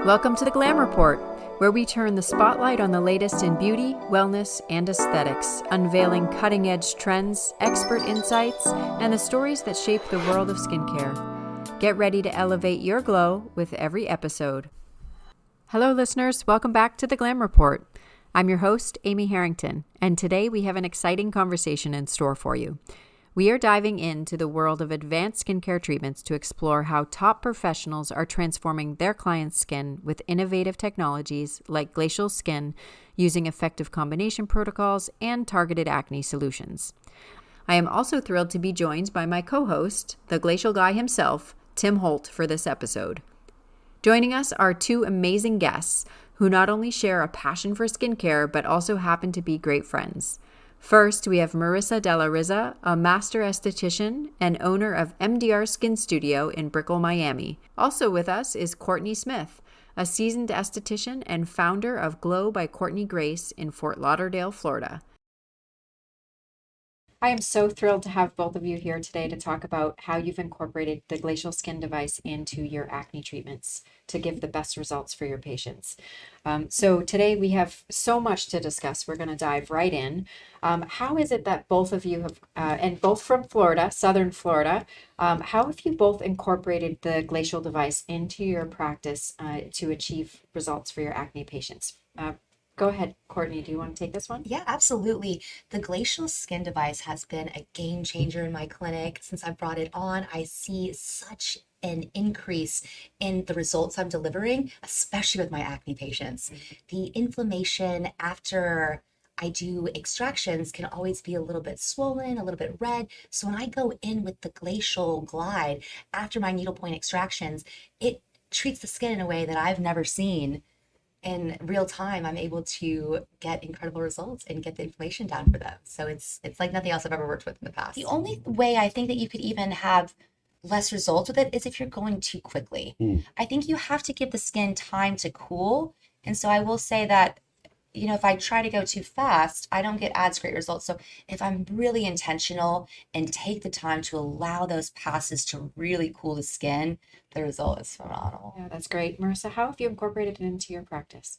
Welcome to the Glam Report, where we turn the spotlight on the latest in beauty, wellness, and aesthetics, unveiling cutting-edge trends, expert insights, and the stories that shape the world of skincare. Get ready to elevate your glow with every episode. Hello, listeners. Welcome back to the Glam Report. I'm your host, Amy Harrington, and today we have an exciting conversation in store for you. We are diving into the world of advanced skincare treatments to explore how top professionals are transforming their clients' skin with innovative technologies like glacial skin, using effective combination protocols and targeted acne solutions. I am also thrilled to be joined by my co-host, the glacial guy himself, Tim Holt, for this episode. Joining us are two amazing guests who not only share a passion for skincare, but also happen to be great friends. First, we have Marissa Della Rizza, a master esthetician and owner of MDR Skin Studio in Brickell, Miami. Also with us is Courtney Smith, a seasoned esthetician and founder of Glow by Courtney Grace in Fort Lauderdale, Florida. I am so thrilled to have both of you here today to talk about how you've incorporated the glacial skin device into your acne treatments to give the best results for your patients. So today we have so much to discuss. We're going to dive right in. How is it that both of you have, and both from Florida, Southern Florida, how have you both incorporated the glacial device into your practice to achieve results for your acne patients? Go ahead, Courtney. Do you want to take this one? Yeah, absolutely. The glacial skin device has been a game changer in my clinic. Since I brought it on, I see such an increase in the results I'm delivering, especially with my acne patients. The inflammation after I do extractions can always be a little bit swollen, a little bit red. So when I go in with the glacial glide after my needlepoint extractions, it treats the skin in a way that I've never seen. In real time, I'm able to get incredible results and get the inflammation down for them. So it's like nothing else I've ever worked with in the past. The only way I think that you could even have less results with it is if you're going too quickly. I think you have to give the skin time to cool. And so I will say that, if I try to go too fast, I don't get as great results. So if I'm really intentional and take the time to allow those passes to really cool the skin, the result is phenomenal. Yeah, that's great. Marissa, how have you incorporated it into your practice?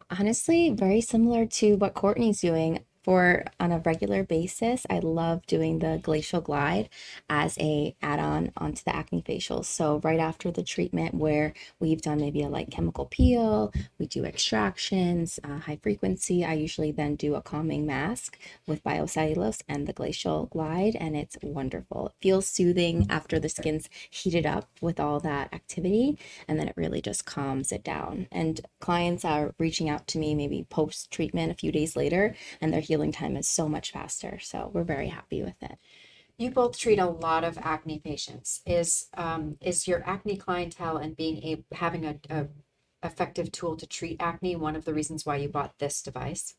Honestly, very similar to what Courtney's doing. On a regular basis, I love doing the glacial glide as a add-on onto the acne facials. So right after the treatment where we've done maybe a light chemical peel, we do extractions, high frequency, I usually then do a calming mask with biocellulose and the glacial glide, and it's wonderful. It feels soothing after the skin's heated up with all that activity, and then it really just calms it down. And clients are reaching out to me maybe post-treatment a few days later, and their healing time is so much faster. So we're very happy with it. You both treat a lot of acne patients. Is your acne clientele and having a effective tool to treat acne one of the reasons why you bought this device?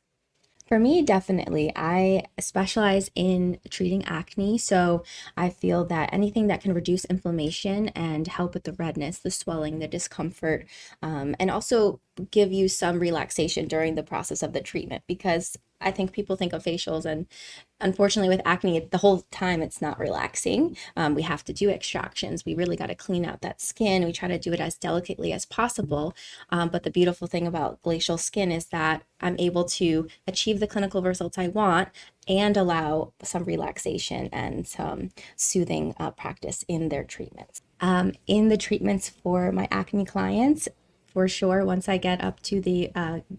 For me, definitely. I specialize in treating acne, so I feel that anything that can reduce inflammation and help with the redness, the swelling, the discomfort, and also give you some relaxation during the process of the treatment, because I think people think of facials, and unfortunately with acne, the whole time it's not relaxing. We have to do extractions. We really got to clean out that skin. We try to do it as delicately as possible. But the beautiful thing about glacial skin is that I'm able to achieve the clinical results I want and allow some relaxation and some soothing practice in their treatments. In the treatments for my acne clients, for sure, once I get up to the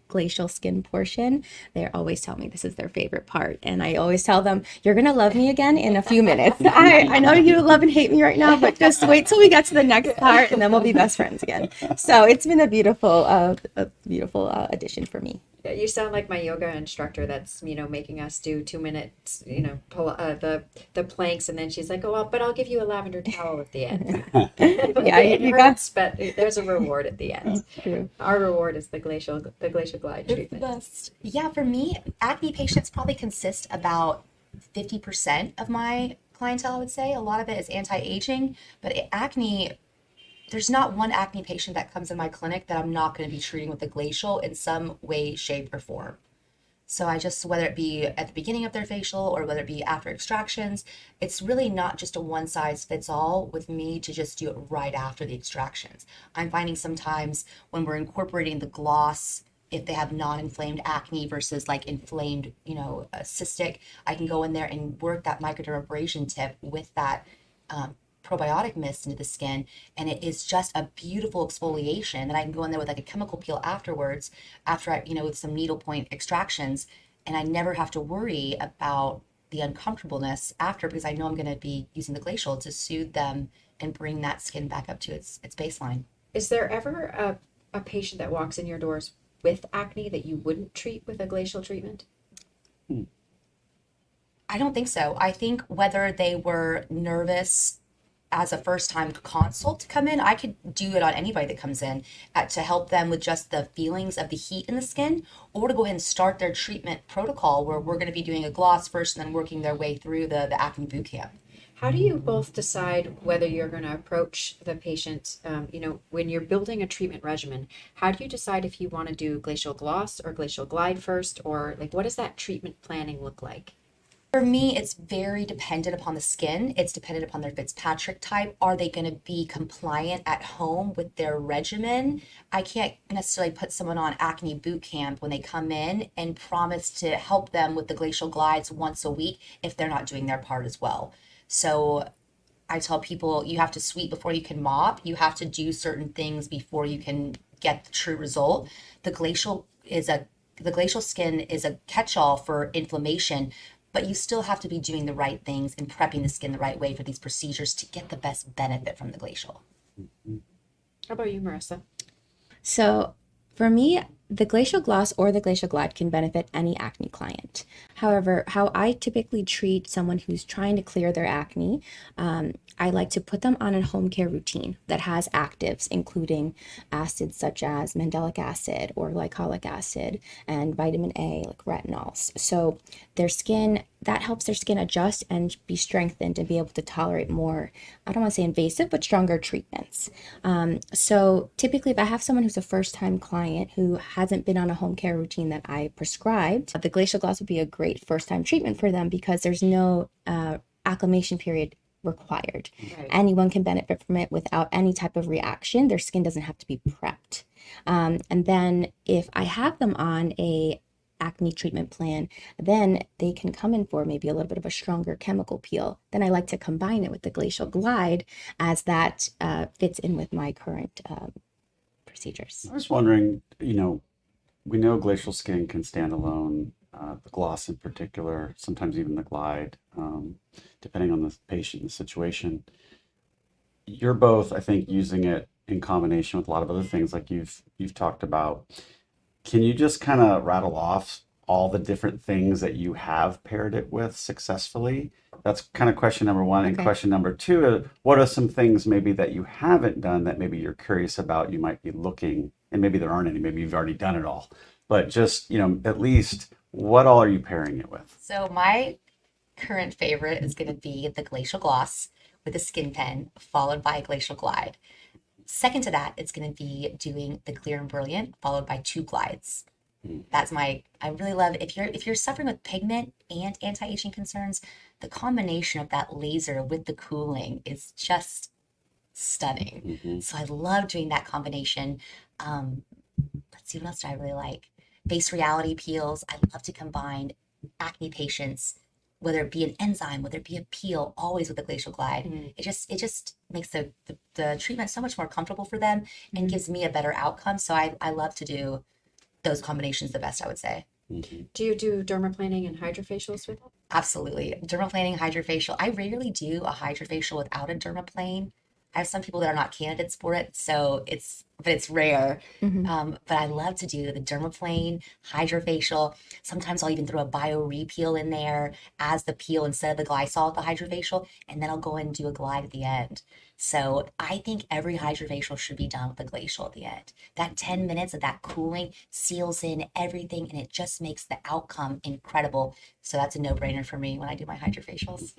glacial skin portion, they always tell me this is their favorite part. And I always tell them, you're going to love me again in a few minutes. I know you love and hate me right now, but just wait till we get to the next part and then we'll be best friends again. So it's been a beautiful addition for me. You sound like my yoga instructor that's, making us do 2 minutes, pull the planks, and then she's like, "Oh, well, but I'll give you a lavender towel at the end." Yeah, you got there's a reward at the end. True. Our reward is the glacial glide treatment. Yeah, for me, acne patients probably consist about 50% of my clientele, I would say. A lot of it is anti-aging, but acne, there's not one acne patient that comes in my clinic that I'm not going to be treating with the glacial in some way, shape, or form. So I just, whether it be at the beginning of their facial or whether it be after extractions, it's really not just a one size fits all with me to just do it right after the extractions. I'm finding sometimes when we're incorporating the gloss, if they have non-inflamed acne versus like inflamed, cystic, I can go in there and work that microdermabrasion tip with that probiotic mist into the skin, and it is just a beautiful exfoliation. And I can go in there with like a chemical peel afterwards, after I, with some needlepoint extractions, and I never have to worry about the uncomfortableness after, because I know I'm going to be using the glacial to soothe them and bring that skin back up to its baseline. Is there ever a patient that walks in your doors with acne that you wouldn't treat with a glacial treatment? I don't think so. I think whether they were nervous as a first time consult to come in, I could do it on anybody that comes in to help them with just the feelings of the heat in the skin, or to go ahead and start their treatment protocol where we're going to be doing a gloss first and then working their way through the acne boot camp. How do you both decide whether you're going to approach the patient, when you're building a treatment regimen? How do you decide if you want to do glacial gloss or glacial glide first, or like what does that treatment planning look like? For me, it's very dependent upon the skin. It's dependent upon their Fitzpatrick type. Are they going to be compliant at home with their regimen? I can't necessarily put someone on acne boot camp when they come in and promise to help them with the glacial glides once a week if they're not doing their part as well. So I tell people you have to sweep before you can mop. You have to do certain things before you can get the true result. The glacial is a the glacial skin is a catch-all for inflammation, but you still have to be doing the right things and prepping the skin the right way for these procedures to get the best benefit from the glacial. How about you, Marissa? So for me, the glacial gloss or the glacial glide can benefit any acne client. However, how I typically treat someone who's trying to clear their acne, I like to put them on a home care routine that has actives, including acids such as mandelic acid or glycolic acid and vitamin A, like retinols. So their skin, that helps their skin adjust and be strengthened and be able to tolerate more, I don't want to say invasive, but stronger treatments. So typically, if I have someone who's a first time client who hasn't been on a home care routine that I prescribed, the glacial gloss would be a great first time treatment for them because there's no acclimation period required. Right. Anyone can benefit from it without any type of reaction. Their skin doesn't have to be prepped. And then if I have them on a acne treatment plan, then they can come in for maybe a little bit of a stronger chemical peel. Then I like to combine it with the glacial glide as that fits in with my current procedures. I was wondering, we know glacial skin can stand alone, the gloss in particular, sometimes even the glide, depending on the patient and the situation. You're both, I think, using it in combination with a lot of other things like you've talked about. Can you just kind of rattle off all the different things that you have paired it with successfully? That's kind of question number one. And Okay. question number two, what are some things maybe that you haven't done that maybe you're curious about, you might be looking, and maybe there aren't any, maybe you've already done it all, but just, at least what all are you pairing it with? So my current favorite is going to be the glacial gloss with a skin pen, followed by a glacial glide. Second to that, it's going to be doing the clear and brilliant, followed by two glides. That's I really love it. If you're suffering with pigment and anti-aging concerns, the combination of that laser with the cooling is just stunning. Hmm. So I love doing that combination. Let's see, what else do I really like? Face reality peels. I love to combine acne patients, whether it be an enzyme, whether it be a peel, always with the glacial glide. It just makes the treatment so much more comfortable for them and gives me a better outcome. So I love to do those combinations the best, I would say. Do you do dermaplaning and hydrofacials with it? Absolutely. Dermaplaning, hydrofacial. I rarely do a hydrofacial without a dermaplane. I have some people that are not candidates for it, but it's rare. But I love to do the dermaplane, hydrofacial. Sometimes I'll even throw a bio repeal in there as the peel instead of the glycol at the hydrofacial, and then I'll go in and do a glide at the end. So I think every hydrofacial should be done with a glacial at the end. That 10 minutes of that cooling seals in everything, and it just makes the outcome incredible. So that's a no-brainer for me when I do my hydrofacials.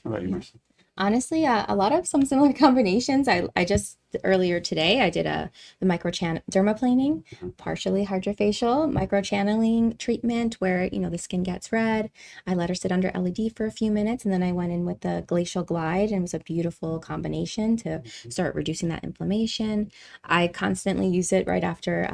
How about you, Marcia? Honestly, a lot of some similar combinations. I just earlier today I did the microchan dermaplaning, partially hydrofacial, microchanneling treatment where the skin gets red. I let her sit under LED for a few minutes, and then I went in with the glacial glide, and it was a beautiful combination to start reducing that inflammation. I constantly use it right after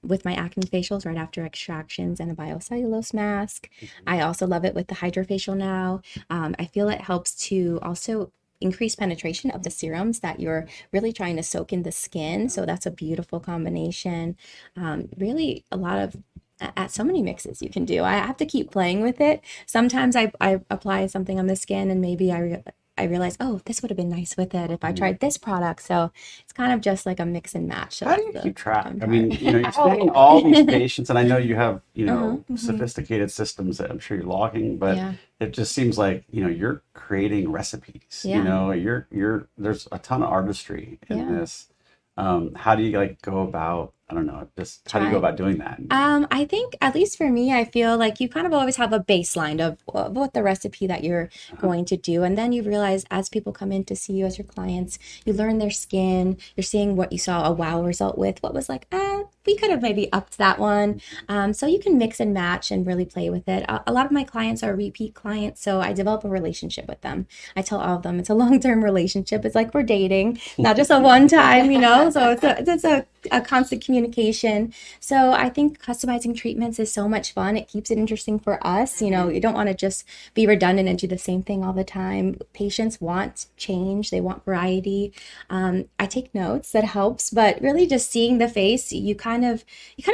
with my acne facials, right after extractions and a biocellulose mask. I also love it with the hydrofacial now. I feel it helps to also increase penetration of the serums that you're really trying to soak in the skin. So that's a beautiful combination. Really, a lot of at so many mixes you can do. I have to keep playing with it. Sometimes I apply something on the skin and maybe I realize, oh, this would have been nice with it if I tried this product. So it's kind of just like a mix and match. So How do that's you the keep track? fun I mean, part. you're seeing all these patients, and I know you have, Mhm. sophisticated systems that I'm sure you're logging, but Yeah. it just seems like, you're creating recipes, Yeah. there's a ton of artistry in Yeah. this. How do you like go about, I don't know, just how do you go Try. about doing that? I think at least for me, I feel like you kind of always have a baseline of what the recipe that you're Uh-huh. going to do. And then you realize as people come in to see you as your clients, you learn their skin, you're seeing what you saw a wow result with, what was like, we could have maybe upped that one. So you can mix and match and really play with it. A lot of my clients are repeat clients, so I develop a relationship with them. I tell all of them it's a long-term relationship. It's like we're dating, not just a one time, So it's a constant communication. So I think customizing treatments is so much fun. It keeps it interesting for us. You don't want to just be redundant and do the same thing all the time. Patients want change, they want variety. I take notes, that helps, but really just seeing the face, you kind of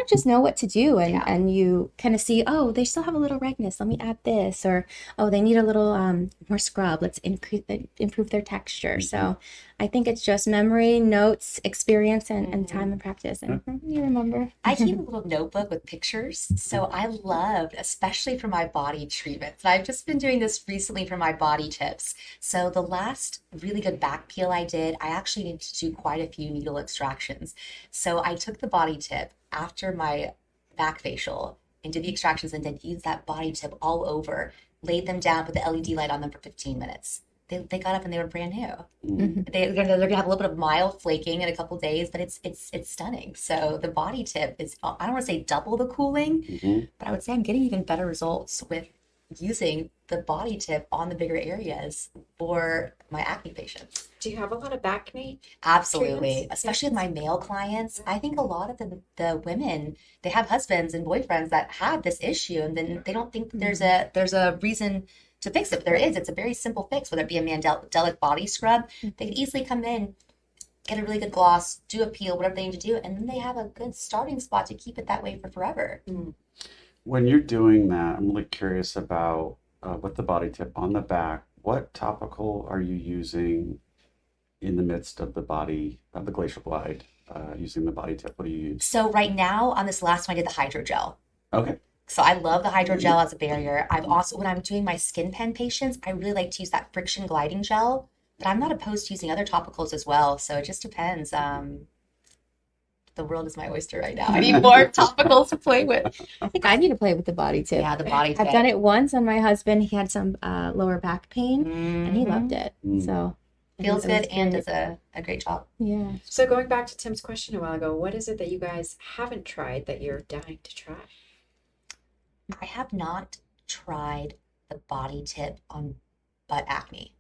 just know what to do, and Yeah. and you kind of see, oh, they still have a little redness. Let me add this, or oh, they need a little more scrub. Let's improve their texture. So I think it's just memory, notes, experience, and time and practice. And you remember. I keep a little notebook with pictures. So I loved, especially for my body treatments. And I've just been doing this recently for my body tips. So the last really good back peel I did, I actually needed to do quite a few needle extractions. So I took the body tip after my back facial and did the extractions and then used that body tip all over, laid them down, put the LED light on them for 15 minutes. They got up and they were brand new. Mhm. They're gonna have a little bit of mild flaking in a couple days, but it's stunning. So the body tip is, I don't want to say double the cooling, Mhm. but I would say I'm getting even better results with using the body tip on the bigger areas for my acne patients. Do you have a lot of acne Absolutely, treatments? especially with my male clients. I think a lot of the women, they have husbands and boyfriends that have this issue, and then they don't think that there's a reason to fix it. But there is. It's a very simple fix, whether it be a Mandelic body scrub. They could easily come in, get a really good gloss, do a peel, whatever they need to do, and then they have a good starting spot to keep it that way for forever. When you're doing that, I'm really curious about with the body tip on the back, what topical are you using in the midst of the glacial glide, using the body tip? What do you use? So right now on this last one, I did the hydrogel. Okay. So I love the hydrogel as a barrier. I've also, when I'm doing my skin pen patients, I really like to use that friction gliding gel, but I'm not opposed to using other topicals as well. So it just depends. The world is my oyster right now. I need more topicals to play with. I think I need to play with the body tip. Yeah, the body I've done tip. it once on my husband. He had some lower back pain, and he loved it. Mm. So Feels it was good and great. does a great job. Yeah. So going back to Tim's question a while ago, what is it that you guys haven't tried that you're dying to try? I have not tried the body tip on butt acne.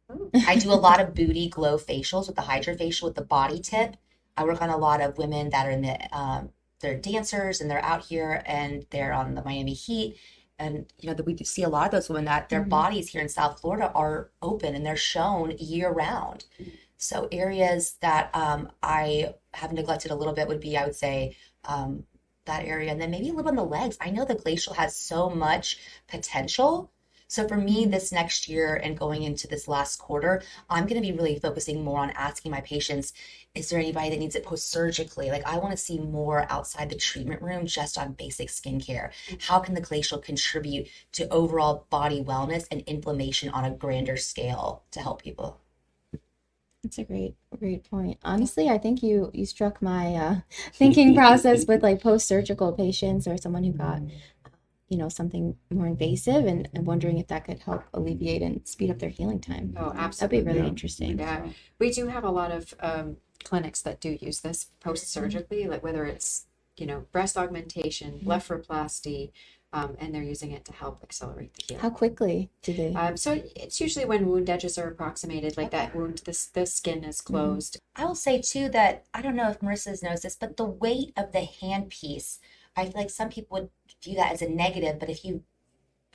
Oh. I do a lot of booty glow facials with the hydrofacial with the body tip. I work on a lot of women that are in they're dancers and they're out here and they're on the Miami Heat. And we do see a lot of those women that their bodies here in South Florida are open and they're shown year round. So areas that I have neglected a little bit would be, I would say, that area, and then maybe a little on the legs. I know the glacial has so much potential. So for me, this next year and going into this last quarter, I'm going to be really focusing more on asking my patients, is there anybody that needs it post-surgically? Like I want to see more outside the treatment room just on basic skincare. How can the glacial contribute to overall body wellness and inflammation on a grander scale to help people? That's a great point. Honestly, I think you struck my thinking process with like post-surgical patients or someone who got something more invasive, and wondering if that could help alleviate and speed up their healing time. Oh, That'd be really Yeah, I interesting. think Yeah, so. we do have a lot of clinics that do use this post-surgically, like whether it's, breast augmentation, blepharoplasty, and they're using it to help accelerate the How healing. quickly do they? So it's usually when wound edges are approximated, like Okay. that wound, the skin is Mhm. closed. I will say too that I don't know if Marissa's knows this, but the weight of the handpiece, I feel like some people would view that as a negative, but if you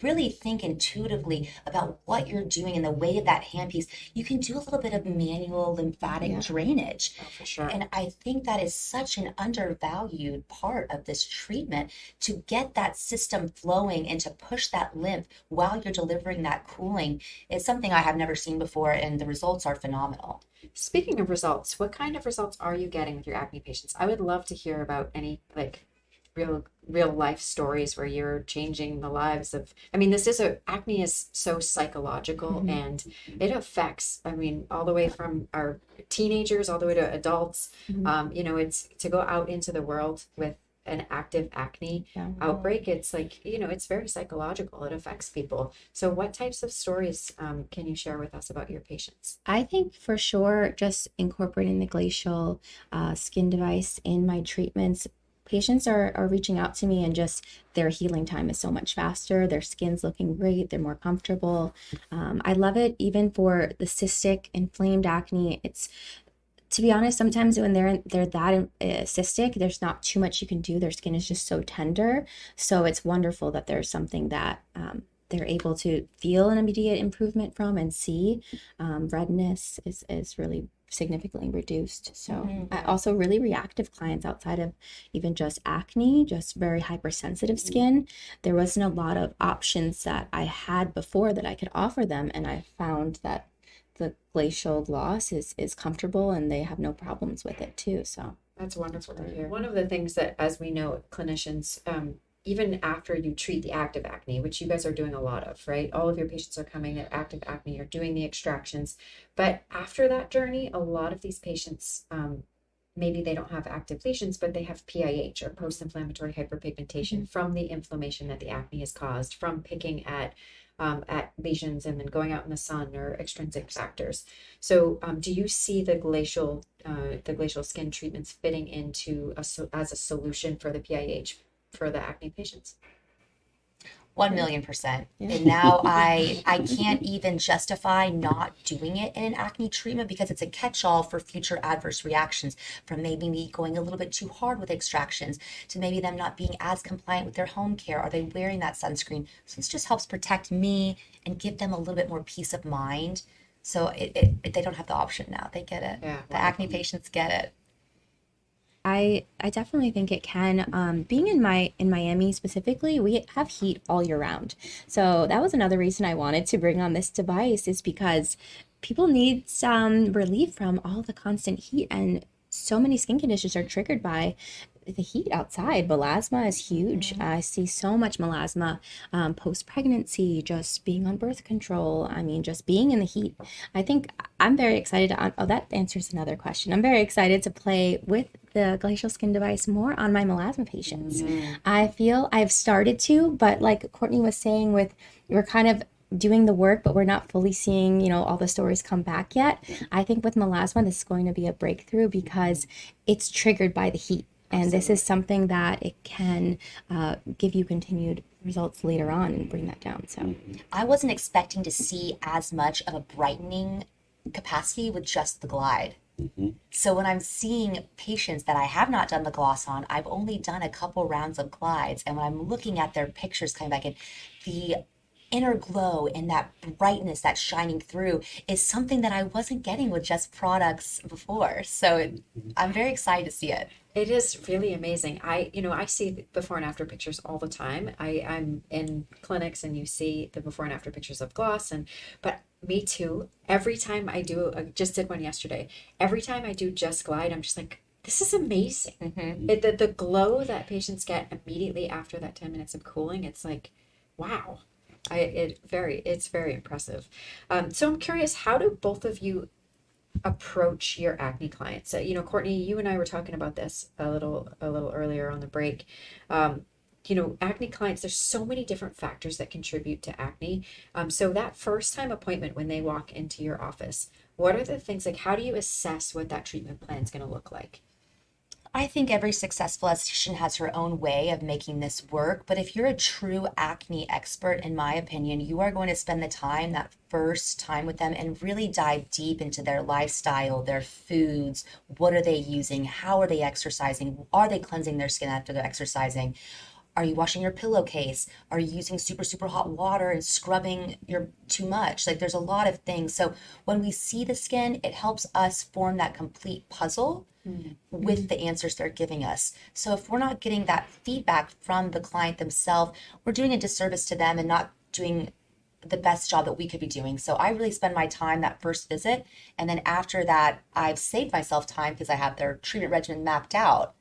really think intuitively about what you're doing and the weight of that handpiece, you can do a little bit of manual lymphatic Yeah. drainage. Oh, for sure. And I think that is such an undervalued part of this treatment to get that system flowing and to push that lymph while you're delivering that cooling is something I have never seen before, and the results are phenomenal. Speaking of results, what kind of results are you getting with your acne patients? I would love to hear about any like real life stories where you're changing the lives of, I mean, acne is so psychological, Mhm. and it affects, I mean, all the way from our teenagers all the way to adults. Mhm. It's to go out into the world with an active acne Yeah. outbreak. It's like, it's very psychological. It affects people. So what types of stories can you share with us about your patients? I think for sure, just incorporating the glacial skin device in my treatments, patients are reaching out to me, and just their healing time is so much faster. Their skin's looking great. They're more comfortable. I love it even for the cystic inflamed acne. It's, to be honest, sometimes when they're that cystic, there's not too much you can do. Their skin is just so tender. So it's wonderful that there's something that they're able to feel an immediate improvement from and see. Redness is really significantly reduced. So I also really reactive clients outside of even just acne, just very hypersensitive skin. There wasn't a lot of options that I had before that I could offer them, and I found that the glacial gloss is comfortable, and they have no problems with it too. So That's wonderful to hear. One of the things that, as we know, clinicians, even after you treat the active acne, which you guys are doing a lot of, right? All of your patients are coming at active acne, you're doing the extractions. But after that journey, a lot of these patients, maybe they don't have active lesions, but they have PIH, or post-inflammatory hyperpigmentation, from the inflammation that the acne has caused, from picking at lesions and then going out in the sun, or extrinsic factors. So, do you see the glacial skin treatments fitting into as a solution for the PIH for the acne patients? 1,000,000%. yeah. And now I can't even justify not doing it in an acne treatment because it's a catch-all for future adverse reactions, from maybe me going a little bit too hard with extractions to maybe them not being as compliant with their home care. Are they wearing that sunscreen? So this just helps protect me and give them a little bit more peace of mind. So they don't have the option now. They get it. Yeah, The acne patients get it. I definitely think it can. Being in Miami specifically, we have heat all year round. So that was another reason I wanted to bring on this device, is because people need some relief from all the constant heat, and so many skin conditions are triggered by the heat outside. Melasma is huge. I see so much melasma post pregnancy, just being on birth control. I mean, just being in the heat. I think I'm very excited to. Oh, that answers another question. I'm very excited to play with the glacial skin device more on my melasma patients. I feel I've started to, but like Courtney was saying, we're kind of doing the work, but we're not fully seeing, all the stories come back yet. I think with melasma, this is going to be a breakthrough because it's triggered by the heat. And this is something that it can give you continued results later on and bring that down. So I wasn't expecting to see as much of a brightening capacity with just the glide. So when I'm seeing patients that I have not done the gloss on, I've only done a couple rounds of glides. And when I'm looking at their pictures coming back in, the inner glow and that brightness that's shining through is something that I wasn't getting with just products before. So I'm very excited to see it. It is really amazing. I see before and after pictures all the time. I'm in clinics, and you see the before and after pictures of gloss, but me too. Every time I do, just did one yesterday. Every time I do Just Glide, I'm just like, this is amazing. The glow that patients get immediately after that 10 minutes of cooling, it's like, wow. It's very impressive. So I'm curious, how do both of you approach your acne clients? So, Courtney, you and I were talking about this a little earlier on the break. acne clients, there's so many different factors that contribute to acne. So that first time appointment when they walk into your office, what are the things like, how do you assess what that treatment plan is going to look like? I think every successful esthetician has her own way of making this work, but if you're a true acne expert, in my opinion, you are going to spend the time, that first time with them, and really dive deep into their lifestyle, their foods, what are they using, how are they exercising, are they cleansing their skin after they're exercising? Are you washing your pillowcase? Are you using super, super hot water and scrubbing your too much? Like there's a lot of things. So when we see the skin, it helps us form that complete puzzle with the answers they're giving us. So if we're not getting that feedback from the client themselves, we're doing a disservice to them and not doing the best job that we could be doing. So I really spend my time that first visit. And then after that, I've saved myself time because I have their treatment regimen mapped out.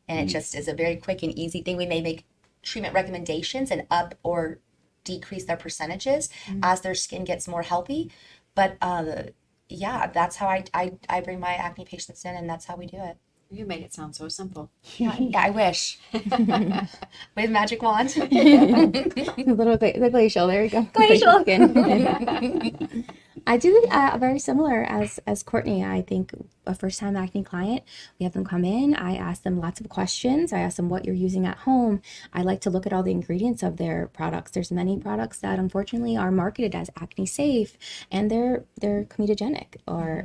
And it just is a very quick and easy thing. We may make treatment recommendations and up or decrease their percentages as their skin gets more healthy. But yeah, that's how I bring my acne patients in, and that's how we do it. You make it sound so simple. Yeah, I wish. With magic wand. The glacial. There we go. Glacial. Skin. I do very similar as Courtney. I think a first time acne client, we have them come in. I ask them lots of questions. I ask them what you're using at home. I like to look at all the ingredients of their products. There's many products that unfortunately are marketed as acne safe, and they're comedogenic or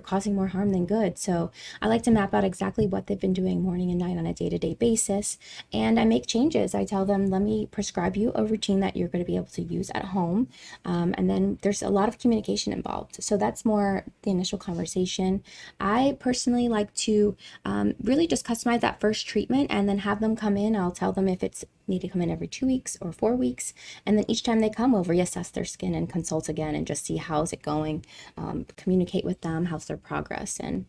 causing more harm than good. So I like to map out exactly what they've been doing morning and night on a day-to-day basis, and I make changes. I tell them, let me prescribe you a routine that you're going to be able to use at home, and then there's a lot of communication involved. So that's more the initial conversation. I personally like to really just customize that first treatment and then have them come in. I'll tell them if it's need to come in every 2 weeks or 4 weeks. And then each time they come, we'll reassess their skin and consult again and just see how's it going, communicate with them, how's their progress, and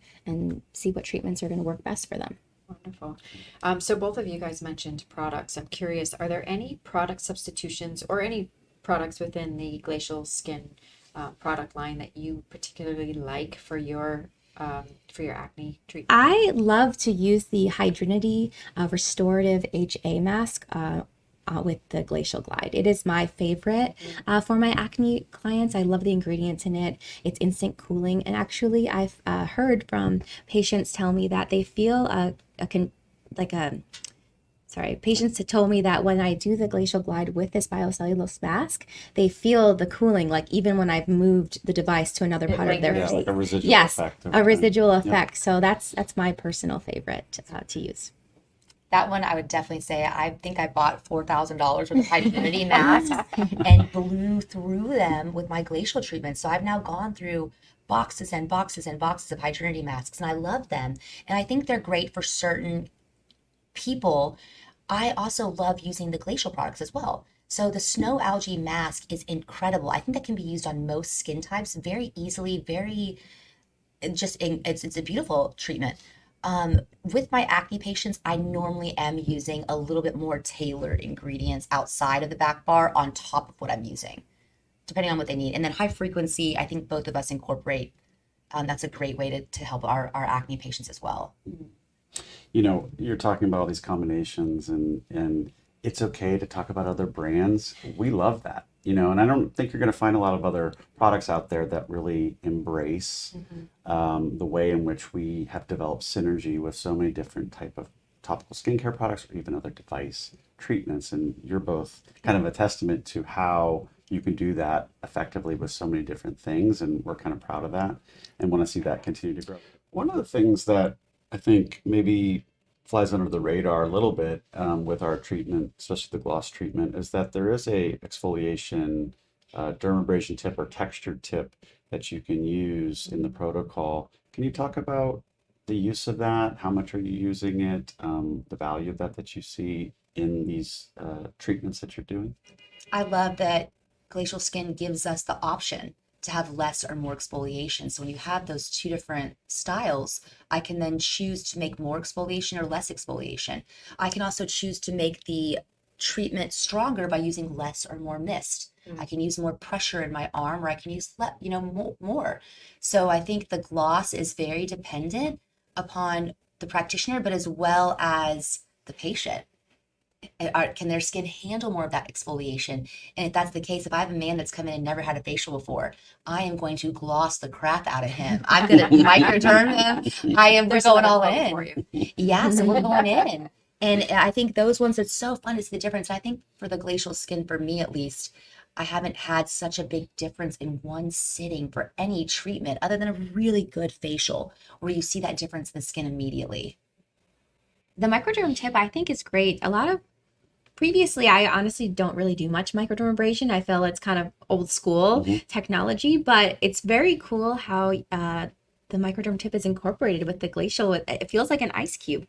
see what treatments are going to work best for them. Wonderful. So both of you guys mentioned products. I'm curious, are there any product substitutions or any products within the Glacial Skin product line that you particularly like for your acne treatment? I love to use the Hydrinity Restorative HA mask with the Glacial Glide. It is my favorite for my acne clients. I love the ingredients in it. It's instant cooling. And actually, I've heard from patients tell me that they feel patients had told me that when I do the Glacial Glide with this biocellulose mask, they feel the cooling, like even when I've moved the device to another part of their Yeah, face. like a residual Yes, effect. a residual effect. So that's my personal favorite to use. That one I would definitely say, I think I bought $4,000 worth of Hydrinity masks and blew through them with my glacial treatment. So I've now gone through boxes and boxes and boxes of Hydrinity masks, and I love them. And I think they're great for certain people. I also love using the glacial products as well. So the snow algae mask is incredible. I think that can be used on most skin types very easily, it's a beautiful treatment. With my acne patients, I normally am using a little bit more tailored ingredients outside of the back bar on top of what I'm using, depending on what they need. And then high frequency, I think both of us incorporate. That's a great way to help our acne patients as well. You're talking about all these combinations and it's okay to talk about other brands. We love that, and I don't think you're going to find a lot of other products out there that really embrace the way in which we have developed synergy with so many different type of topical skincare products or even other device treatments. And you're both kind of a testament to how you can do that effectively with so many different things. And we're kind of proud of that and want to see that continue to grow. One of the things that I think maybe flies under the radar a little bit with our treatment, especially the gloss treatment, is that there is a exfoliation dermabrasion tip or textured tip that you can use in the protocol. Can you talk about the use of that? How much are you using it? The value of that you see in these treatments that you're doing? I love that Glacial Skin gives us the option to have less or more exfoliation. So when you have those two different styles, I can then choose to make more exfoliation or less exfoliation. I can also choose to make the treatment stronger by using less or more mist. I can use more pressure in my arm, or I can use more. So I think the gloss is very dependent upon the practitioner, but as well as the patient. Can their skin handle more of that exfoliation? And if that's the case, if I have a man that's come in and never had a facial before, I am going to gloss the crap out of him. I'm going to microderm him. We're There's going another all quote for in. you. Yeah, so we're going in. And I think those ones, it's so fun to see the difference. I think for the glacial skin, for me at least, I haven't had such a big difference in one sitting for any treatment other than a really good facial where you see that difference in the skin immediately. The microderm tip I think is great. A lot of Previously, I honestly don't really do much microdermabrasion. I feel it's kind of old school Hmm. technology, but it's very cool how the microderm tip is incorporated with the glacial. It feels like an ice cube.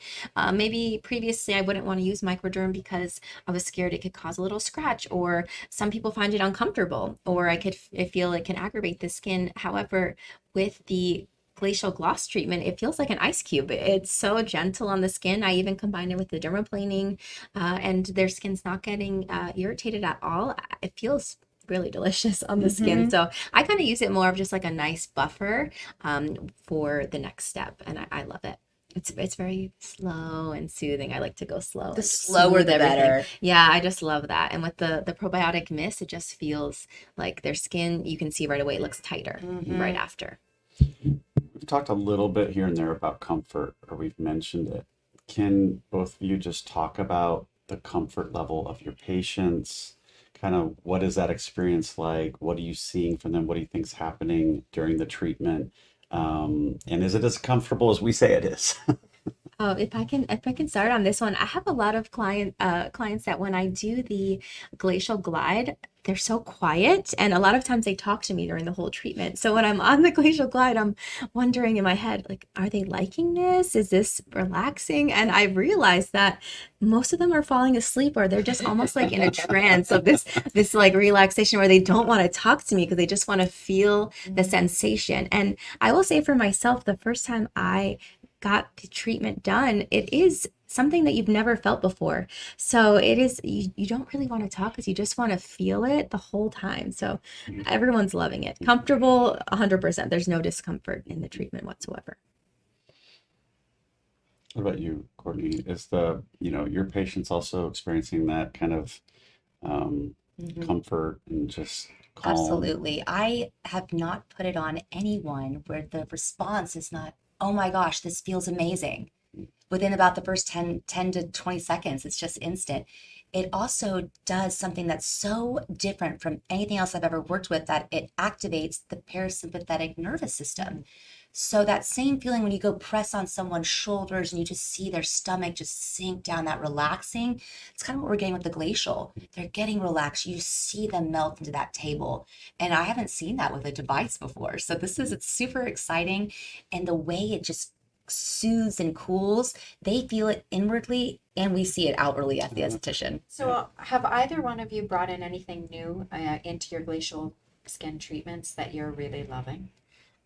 Maybe previously I wouldn't want to use microderm because I was scared it could cause a little scratch, or some people find it uncomfortable, or I feel it can aggravate the skin. However, with the glacial gloss treatment, it feels like an ice cube. It's so gentle on the skin. I even combine it with the dermaplaning, and their skin's not getting irritated at all. It feels really delicious on the skin. Mhm. So I kind of use it more of just like a nice buffer for the next step, and I love it. It's very slow and soothing. I like to go slow The and just slower smooth the everything. better. Yeah, I just love that. And with the probiotic mist, it just feels like their skin, you can see right away, it looks tighter right Hmm. after. We've talked a little bit here and there about comfort, or we've mentioned it. Can both of you just talk about the comfort level of your patients? Kind of what is that experience like? What are you seeing from them? What do you think's happening during the treatment? And is it as comfortable as we say it is? Oh, if I can start on this one, I have a lot of clients that when I do the glacial glide, they're so quiet, and a lot of times they talk to me during the whole treatment. So when I'm on the glacial glide, I'm wondering in my head, like, are they liking this? Is this relaxing? And I realized that most of them are falling asleep, or they're just almost like in a trance of this like relaxation where they don't want to talk to me because they just want to feel the sensation. And I will say for myself, the first time I got the treatment done, it is something that you've never felt before. So it is, you don't really want to talk because you just want to feel it the whole time. So everyone's loving it. Comfortable 100%. There's no discomfort in the treatment whatsoever. What about you, Courtney? Is your patients also experiencing that kind of um, Hmm. comfort and just calm? Absolutely. I have not put it on anyone where the response is not, oh my gosh, this feels amazing. Within about the first 10 to 20 seconds, it's just instant. It also does something that's so different from anything else I've ever worked with, that it activates the parasympathetic nervous system. So that same feeling when you go press on someone's shoulders and you just see their stomach just sink down, that relaxing, it's kind of what we're getting with the glacial. They're getting relaxed. You see them melt into that table. And I haven't seen that with a device before. So it's super exciting. And the way it just soothes and cools, they feel it inwardly and we see it outwardly at the Uh, esthetician. So, have either one of you brought in anything new into your glacial skin treatments that you're really loving?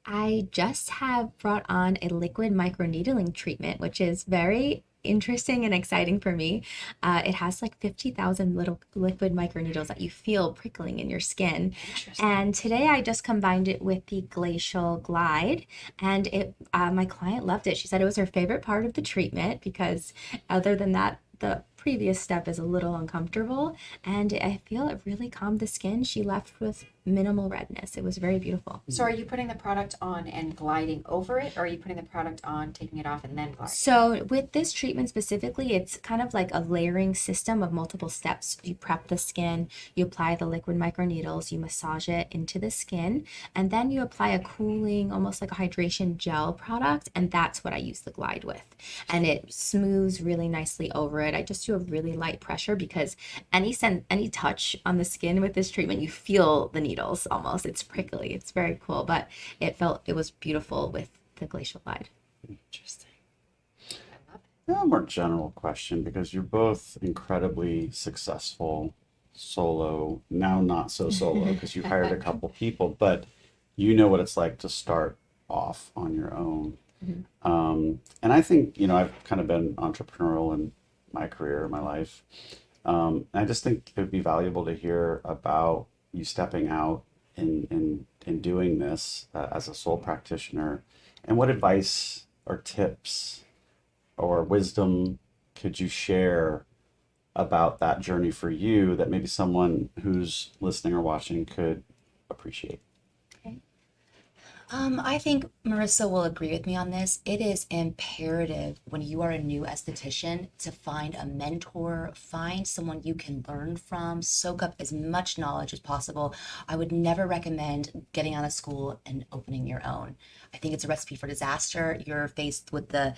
I just have brought on a liquid microneedling treatment, which is very interesting and exciting for me. It has like 50,000 little liquid microneedles that you feel prickling in your skin. Interesting. And today I just combined it with the Glacial Glide, and my client loved it. She said it was her favorite part of the treatment because other than that, the previous step is a little uncomfortable, and I feel it really calmed the skin. She left with minimal redness. It was very beautiful. So, are you putting the product on and gliding over it, or are you putting the product on, taking it off, and then gliding? So, with this treatment specifically, it's kind of like a layering system of multiple steps. You prep the skin, you apply the liquid microneedles, you massage it into the skin, and then you apply a cooling, almost like a hydration gel product, and that's what I use the glide with. And it smooths really nicely over it. I just do a really light pressure because any touch on the skin with this treatment, you feel the needles almost. It's prickly. It's very cool, but it was beautiful with the glacial glide. Interesting. I love A more general question because you're both incredibly successful solo, now not so solo because you hired a couple people, but you know what it's like to start off on your own. Mhm. And I think, I've kind of been entrepreneurial in my career, my life. And I just think it would be valuable to hear about you stepping out in doing this as a sole practitioner, and what advice or tips or wisdom could you share about that journey for you that maybe someone who's listening or watching could appreciate? I think Marissa will agree with me on this. It is imperative when you are a new esthetician to find a mentor, find someone you can learn from, soak up as much knowledge as possible. I would never recommend getting out of school and opening your own. I think it's a recipe for disaster. You're faced with the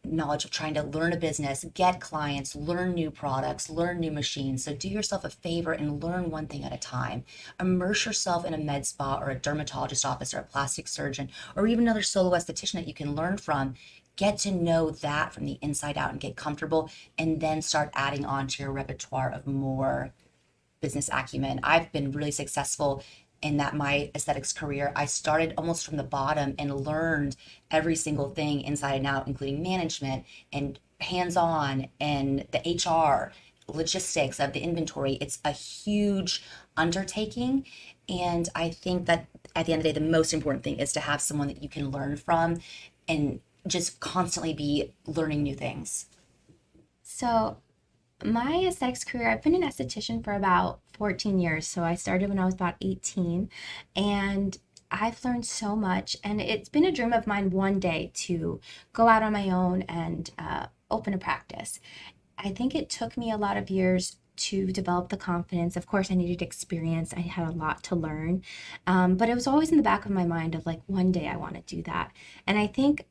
knowledge of trying to learn a business, get clients, learn new products, learn new machines. So do yourself a favor and learn one thing at a time. Immerse yourself in a med spa or a dermatologist office or a plastic surgeon or even another solo esthetician that you can learn from. Get to know that from the inside out and get comfortable, and then start adding on to your repertoire of more business acumen. I've been really successful in that my aesthetics career. I started almost from the bottom and learned every single thing inside and out, including management and hands-on and the HR, logistics of the inventory. It's a huge undertaking. And I think that at the end of the day, the most important thing is to have someone that you can learn from and just constantly be learning new things. So my aesthetics career, I've been an esthetician for about 14 years. So I started when I was about 18, and I've learned so much. And it's been a dream of mine one day to go out on my own and open a practice. I think it took me a lot of years to develop the confidence. Of course, I needed experience. I had a lot to learn. But it was always in the back of my mind of like, one day I want to do that. And I think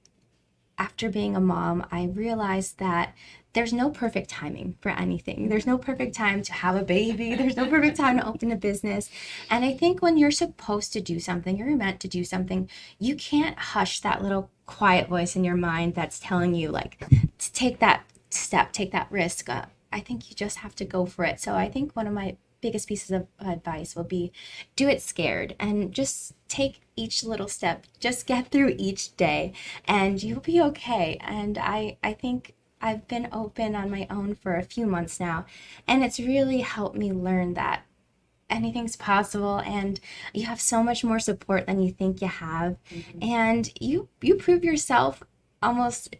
after being a mom, I realized that there's no perfect timing for anything. There's no perfect time to have a baby. There's no perfect time to open a business. And I think when you're supposed to do something, you're meant to do something, you can't hush that little quiet voice in your mind that's telling you like to take that step, take that risk. I think you just have to go for it. So I think one of my biggest pieces of advice will be do it scared and just take each little step. Just get through each day and you'll be okay. And I think I've been open on my own for a few months now, and it's really helped me learn that anything's possible and you have so much more support than you think you have. And you prove yourself almost,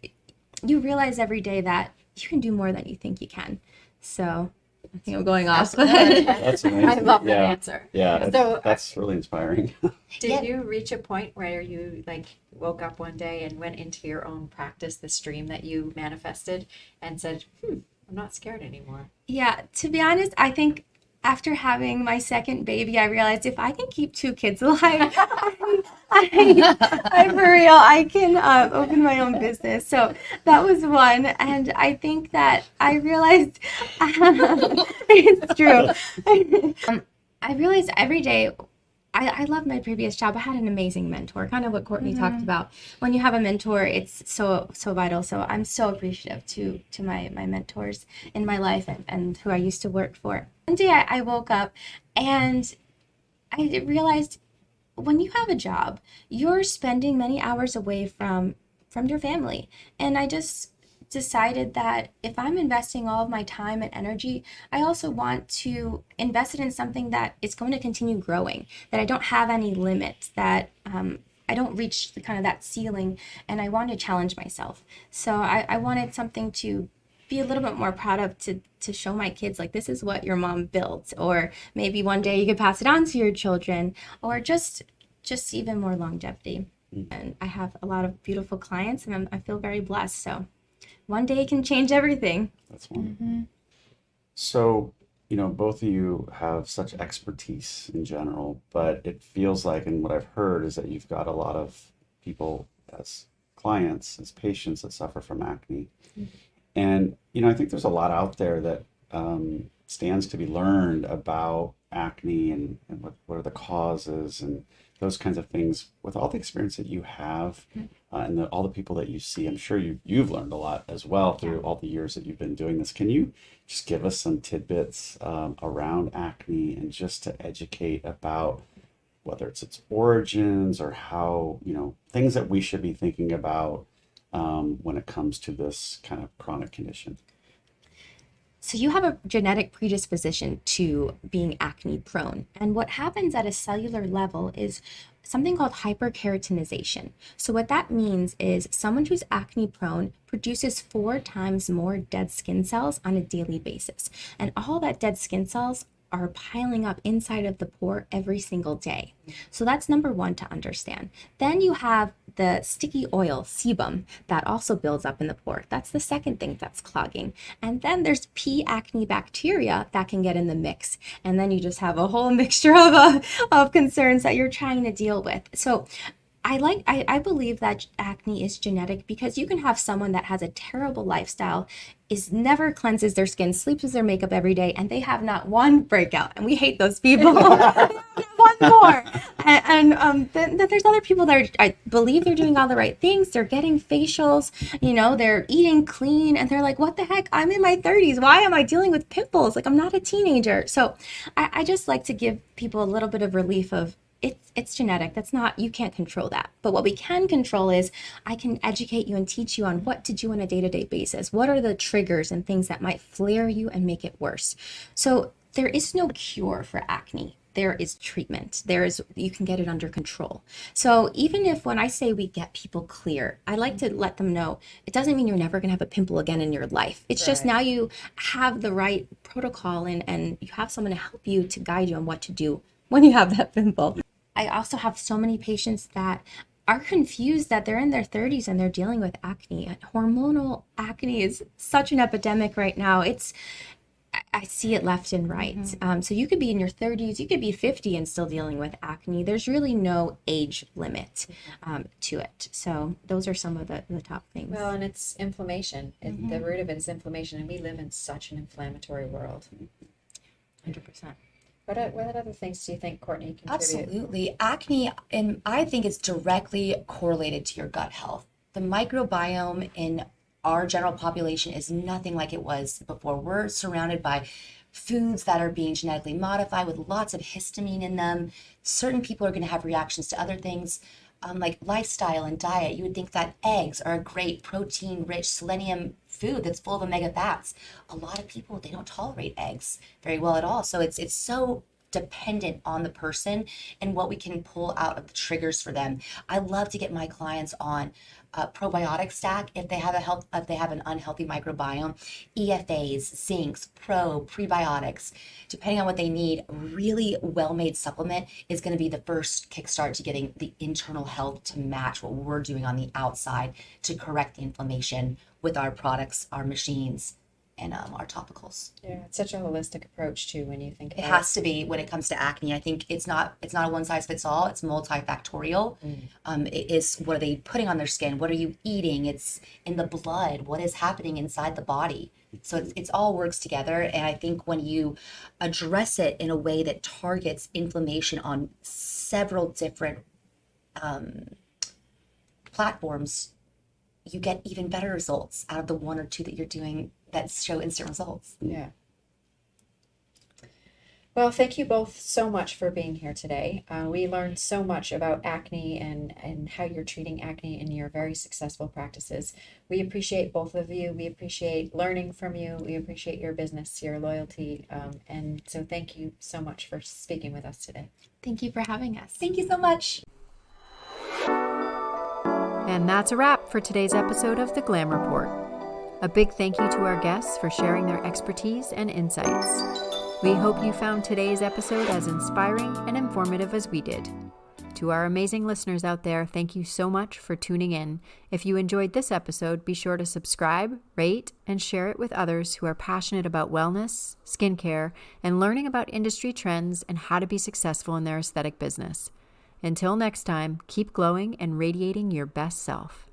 you realize every day that you can do more than you think you can. So I think I'm going off. That's amazing. I love that Yeah. answer. Yeah, So, that's really inspiring. did Yeah. you reach a point where you like woke up one day and went into your own practice, this dream that you manifested, and said, I'm not scared anymore? Yeah, to be honest, I think after having my second baby, I realized if I can keep two kids alive, I for real, I can open my own business. So that was one. And I think that I realized it's true. I realized every day I love my previous job. I had an amazing mentor, kind of what Courtney talked about. When you have a mentor, it's so vital. So I'm so appreciative to my mentors in my life and who I used to work for. One day I woke up and I realized when you have a job, you're spending many hours away from your family. And I just decided that if I'm investing all of my time and energy, I also want to invest it in something that is going to continue growing, that I don't have any limits, that I don't reach the kind of that ceiling, and I want to challenge myself. So I wanted something to be a little bit more proud of, to show my kids like this is what your mom built, or maybe one day you could pass it on to your children, or just even more longevity. And I have a lot of beautiful clients, and I feel very blessed. So one day can change everything. That's wonderful. So, both of you have such expertise in general, but it feels like, and what I've heard is that you've got a lot of people as clients, as patients that suffer from acne. And, I think there's a lot out there that stands to be learned about acne and what are the causes and those kinds of things. With all the experience that you have and all the people that you see, I'm sure you've learned a lot as well through all the years that you've been doing this. Can you just give us some tidbits around acne and just to educate about whether it's its origins or how, things that we should be thinking about when it comes to this kind of chronic condition? So you have a genetic predisposition to being acne prone. And what happens at a cellular level is something called hyperkeratinization. So what that means is someone who's acne prone produces 4 times more dead skin cells on a daily basis. And all that dead skin cells are piling up inside of the pore every single day. So that's number one to understand. Then you have the sticky oil, sebum, that also builds up in the pore. That's the second thing that's clogging. And then there's P. acne bacteria that can get in the mix. And then you just have a whole mixture of concerns that you're trying to deal with. So I believe that acne is genetic because you can have someone that has a terrible lifestyle, is never cleanses their skin, sleeps with their makeup every day, and they have not one breakout. And we hate those people. One more. Then there's other people that I believe they're doing all the right things. They're getting facials, they're eating clean, and they're like, what the heck? I'm in my 30s. Why am I dealing with pimples? Like, I'm not a teenager. So I just like to give people a little bit of relief of, it's genetic. That's not, you can't control that. But what we can control is I can educate you and teach you on what to do on a day-to-day basis. What are the triggers and things that might flare you and make it worse? So there is no cure for acne. There is treatment. You can get it under control. So even if when I say we get people clear, I like to let them know it doesn't mean you're never going to have a pimple again in your life. It's just now you have the right protocol and you have someone to help you to guide you on what to do when you have that pimple. I also have so many patients that are confused that they're in their 30s and they're dealing with acne. Hormonal acne is such an epidemic right now. I see it left and right. So you could be in your 30s, you could be 50 and still dealing with acne. There's really no age limit to it. So those are some of the top things. Well, and it's inflammation. The root of it is inflammation, and we live in such an inflammatory world. 100%. What other things do you think, Courtney, contribute? Absolutely. Acne, and I think it's directly correlated to your gut health. The microbiome in our general population is nothing like it was before. We're surrounded by foods that are being genetically modified with lots of histamine in them. Certain people are going to have reactions to other things. Like lifestyle and diet, you would think that eggs are a great protein-rich selenium food that's full of omega fats. A lot of people, they don't tolerate eggs very well at all. So it's so dependent on the person and what we can pull out of the triggers for them. I love to get my clients on a probiotic stack if they have an unhealthy microbiome, EFAs, zincs, prebiotics, depending on what they need. Really well-made supplement is going to be the first kickstart to getting the internal health to match what we're doing on the outside to correct the inflammation with our products, our machines, and our topicals. Yeah, it's such a holistic approach too when you think about it. Has to be when it comes to acne. I think it's not a one size fits all. It's multifactorial. It is, what are they putting on their skin? What are you eating? It's in the blood. What is happening inside the body? So it's all works together. And I think when you address it in a way that targets inflammation on several different platforms, you get even better results out of the one or two that you're doing that show instant results. Yeah. Well, thank you both so much for being here today. We learned so much about acne and how you're treating acne in your very successful practices. We appreciate both of you. We appreciate learning from you. We appreciate your business, your loyalty. And so thank you so much for speaking with us today. Thank you for having us. Thank you so much. And that's a wrap for today's episode of The Glam Report. A big thank you to our guests for sharing their expertise and insights. We hope you found today's episode as inspiring and informative as we did. To our amazing listeners out there, thank you so much for tuning in. If you enjoyed this episode, be sure to subscribe, rate, and share it with others who are passionate about wellness, skincare, and learning about industry trends and how to be successful in their aesthetic business. Until next time, keep glowing and radiating your best self.